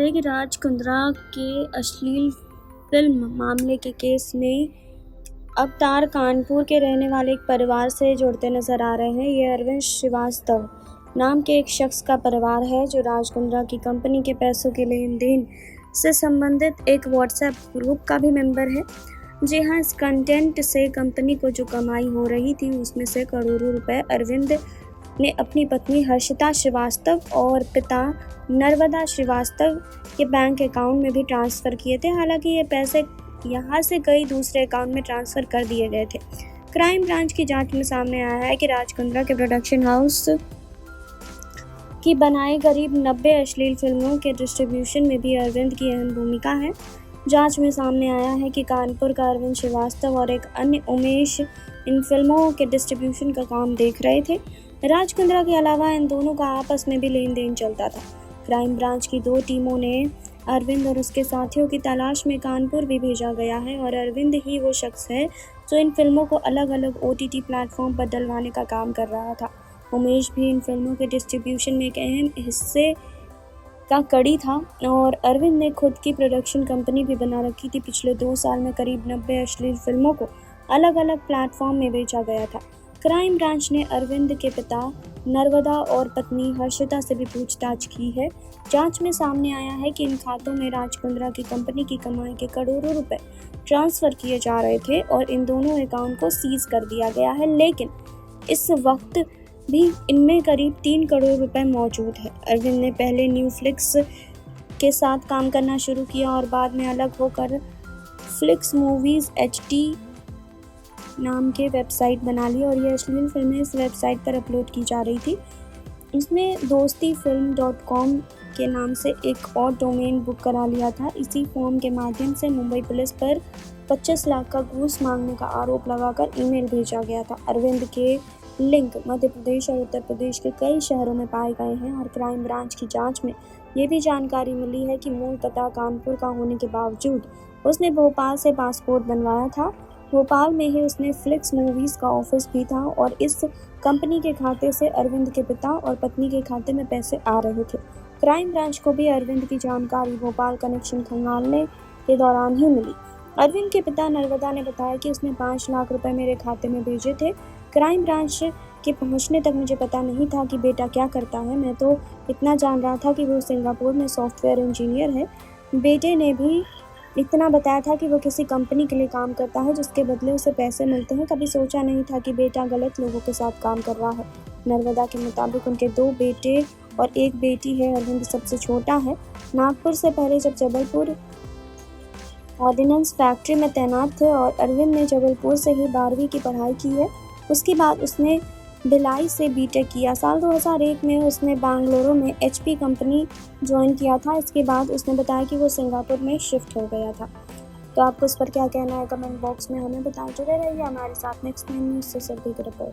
रही है कि राज कुंद्रा के अश्लील फिल्म मामले के केस में अवतार कानपुर के रहने वाले एक परिवार से जुड़ते नजर आ रहे हैं। ये अरविंद श्रीवास्तव नाम के एक शख्स का परिवार है जो राज कुंद्रा की कंपनी के पैसों के लेन देन से संबंधित एक व्हाट्सएप ग्रुप का भी मेंबर है। जी हाँ, इस कंटेंट से कंपनी को जो कमाई हो रही थी उसमें से करोड़ों रुपए अरविंद ने अपनी पत्नी हर्षिता श्रीवास्तव और पिता नर्मदा श्रीवास्तव के बैंक अकाउंट में भी ट्रांसफ़र किए थे। हालांकि ये पैसे यहाँ से कई दूसरे अकाउंट में ट्रांसफ़र कर दिए गए थे। क्राइम ब्रांच की जांच में सामने आया है कि राज कुंद्रा के प्रोडक्शन हाउस की बनाई करीब 90 अश्लील फिल्मों के डिस्ट्रीब्यूशन में भी अरविंद की अहम भूमिका है। जांच में सामने आया है कि कानपुर का अरविंद श्रीवास्तव और एक अन्य उमेश इन फिल्मों के डिस्ट्रीब्यूशन का काम देख रहे थे। राज कुंद्रा के अलावा इन दोनों का आपस में भी लेन देन चलता था। क्राइम ब्रांच की 2 टीमों ने अरविंद और उसके साथियों की तलाश में कानपुर भी भेजा गया है और अरविंद ही वो शख्स है जो इन फिल्मों को अलग अलग OTT प्लेटफॉर्म पर डलवाने का काम कर रहा था। उमेश भी इन फिल्मों के डिस्ट्रीब्यूशन में एक अहम हिस्से का कड़ी था और अरविंद ने खुद की प्रोडक्शन कंपनी भी बना रखी थी। पिछले 2 साल में करीब 90 अश्लील फिल्मों को अलग अलग प्लेटफॉर्म में बेचा गया था। क्राइम ब्रांच ने अरविंद के पिता नर्मदा और पत्नी हर्षिता से भी पूछताछ की है। जांच में सामने आया है कि इन खातों में राज कुंद्रा की कंपनी की कमाई के करोड़ों रुपए ट्रांसफ़र किए जा रहे थे और इन दोनों अकाउंट को सीज कर दिया गया है, लेकिन इस वक्त भी इनमें करीब 3 करोड़ रुपए मौजूद है। अरविंद ने पहले न्यू फ्लिक्स के साथ काम करना शुरू किया और बाद में अलग होकर फ्लिक्स मूवीज़ HD नाम के वेबसाइट बना ली और ये अश्लील फिल्में इस वेबसाइट पर अपलोड की जा रही थी। उसने dostifilm.com के नाम से एक और डोमेन बुक करा लिया था। इसी फॉर्म के माध्यम से मुंबई पुलिस पर 25 लाख का घूस मांगने का आरोप लगाकर ईमेल भेजा गया था। अरविंद के लिंक मध्य प्रदेश और उत्तर प्रदेश के कई शहरों में पाए गए हैं और क्राइम ब्रांच की जांच में ये भी जानकारी मिली है कि मूल पता कानपुर का होने के बावजूद उसने भोपाल से पासपोर्ट बनवाया था। भोपाल में ही उसने फ्लिक्स मूवीज़ का ऑफिस भी था और इस कंपनी के खाते से अरविंद के पिता और पत्नी के खाते में पैसे आ रहे थे। क्राइम ब्रांच को भी अरविंद की जानकारी भोपाल कनेक्शन खंगालने के दौरान ही मिली। अरविंद के पिता नर्मदा ने बताया कि उसने 5 लाख रुपए मेरे खाते में भेजे थे। क्राइम ब्रांच के पहुंचने तक मुझे पता नहीं था कि बेटा क्या करता है। मैं तो इतना जान रहा था कि वो सिंगापुर में सॉफ्टवेयर इंजीनियर है। बेटे ने भी इतना बताया था कि वो किसी कंपनी के लिए काम करता है जिसके बदले उसे पैसे मिलते हैं। कभी सोचा नहीं था कि बेटा गलत लोगों के साथ काम कर रहा है। नर्मदा के मुताबिक उनके 2 बेटे और 1 बेटी है। अरविंद सबसे छोटा है। नागपुर से पहले जब जबलपुर ऑर्डिनेंस फैक्ट्री में तैनात थे और अरविंद ने जबलपुर से ही 12वीं की पढ़ाई की है। उसके बाद उसने भिलाई से BTech किया। साल 2001 में उसने बेंगलुरु में HP कंपनी ज्वाइन किया था। इसके बाद उसने बताया कि वो सिंगापुर में शिफ्ट हो गया था। तो आपको इस पर क्या कहना है कमेंट बॉक्स में हमें बताएं। जुड़े रहिए हमारे साथ नेक्स्ट न्यूज़ से सर्दी की रिपोर्ट।